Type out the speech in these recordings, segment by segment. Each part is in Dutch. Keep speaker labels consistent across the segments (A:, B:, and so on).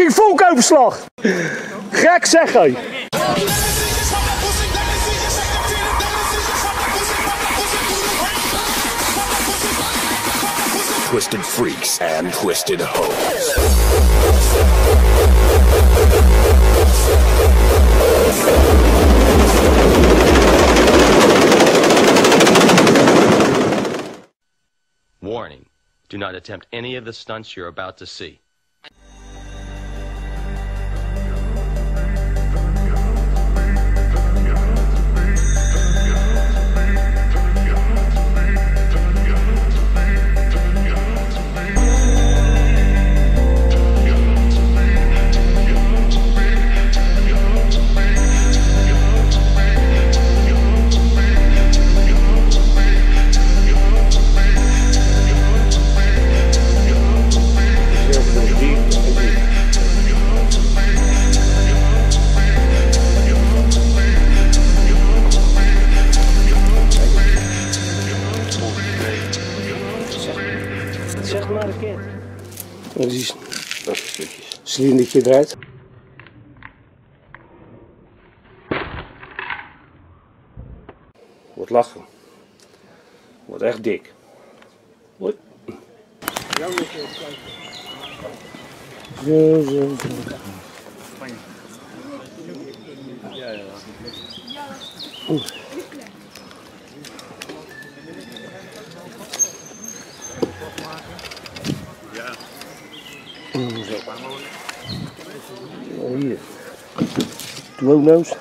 A: fucking volkopenslag. Gek zeg hé.
B: Twisted freaks and twisted hoes.
C: Warning, do not attempt any of the stunts you're about to see.
A: Zeg maar een keer. Dat is cilindertje eruit. Wordt lachen. Wordt echt dik. Hoi. Zo, zo, zo. Oeh. Zo. Hier. Klono's.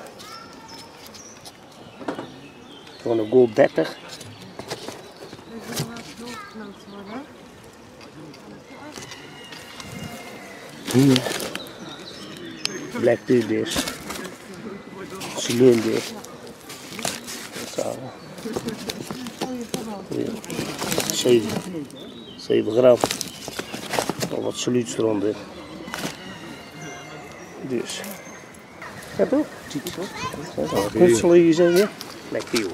A: Gewoon een Gold 30. Hier. Black Tuesdays. Cilinder. Zo. 7 gram. Al wat saluuts eronder. Dus. Ja toch? Knutselen hier zeg je. Lekker joh.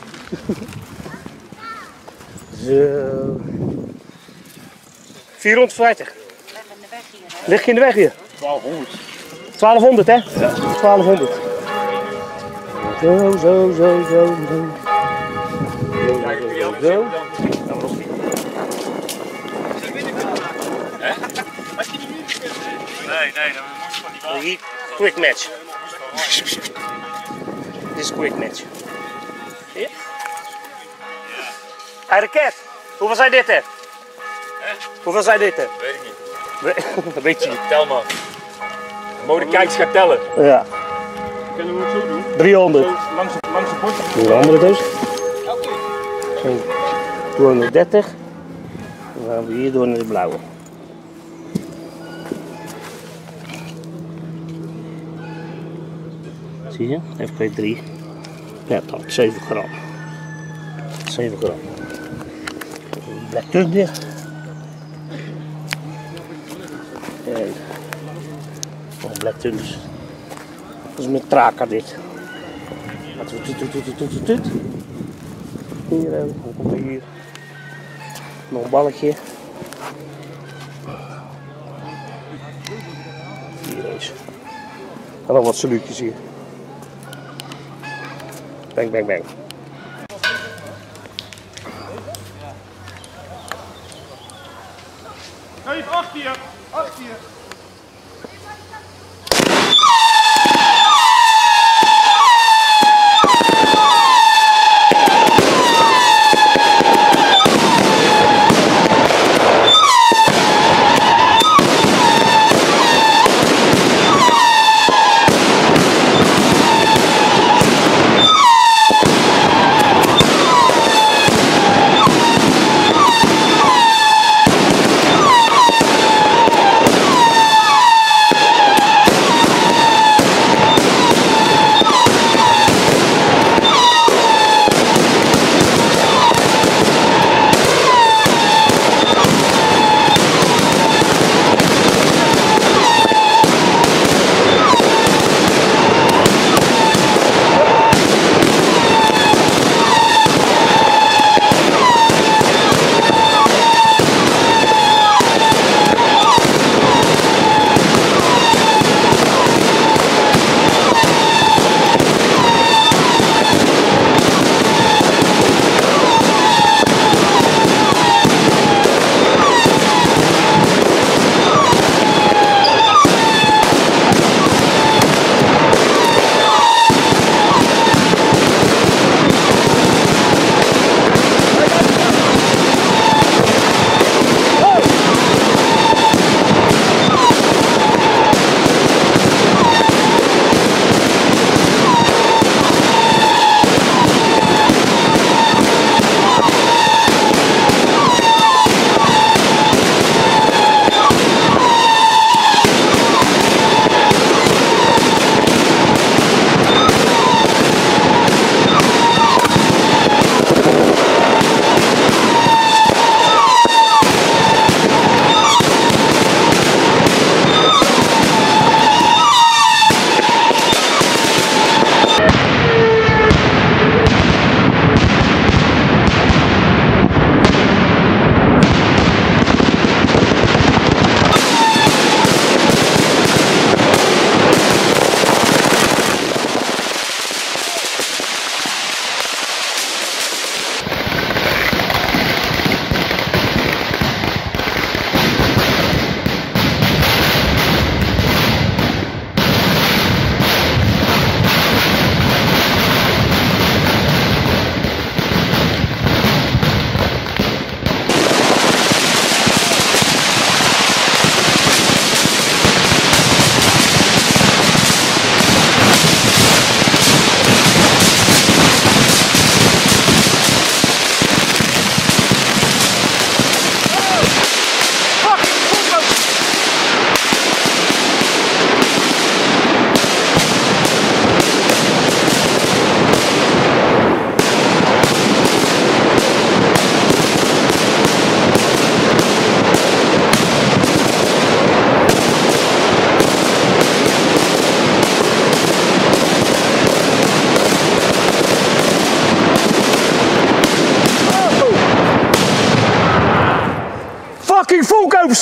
A: Zo. 450. Lig je in de weg hier?
D: 1200.
A: 1200 hè? Ja. 1200. Zo, zo, zo, zo, zo. Zo.
D: Nee, dat moest van die bal.
A: Hier, quick match. Dit is quick match. Zie je? Hey, raket. Hoeveel zijn dit hè? Hoeveel zijn dit hè?
D: Weet ik niet.
A: Dat weet je niet.
D: Tel maar. Mode kijks gaat tellen.
A: Ja.
D: Kunnen we het zo doen?
A: 300.
D: Langs de bordje.
A: Een andere dus. 230. Dan gaan we hier door naar de blauwe. Zie je? FP3. Ja, dan 7 gram. 7 gram. Black Tuesday. En nog Black Tuesday. Dat is met traka dit. Laten we tut. Hier, dan komt er hier. Nog een balletje. Hier is. En nog wat saluutjes hier. Bang, bang, bang.
D: Geef 8 hier. 8 hier.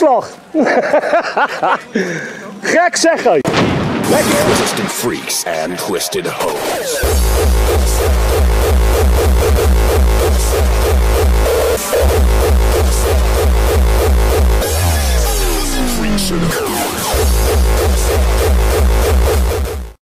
A: uitslag. Gek zeg hé.
B: Twisted freaks and twisted hoes. Freaks and hoes.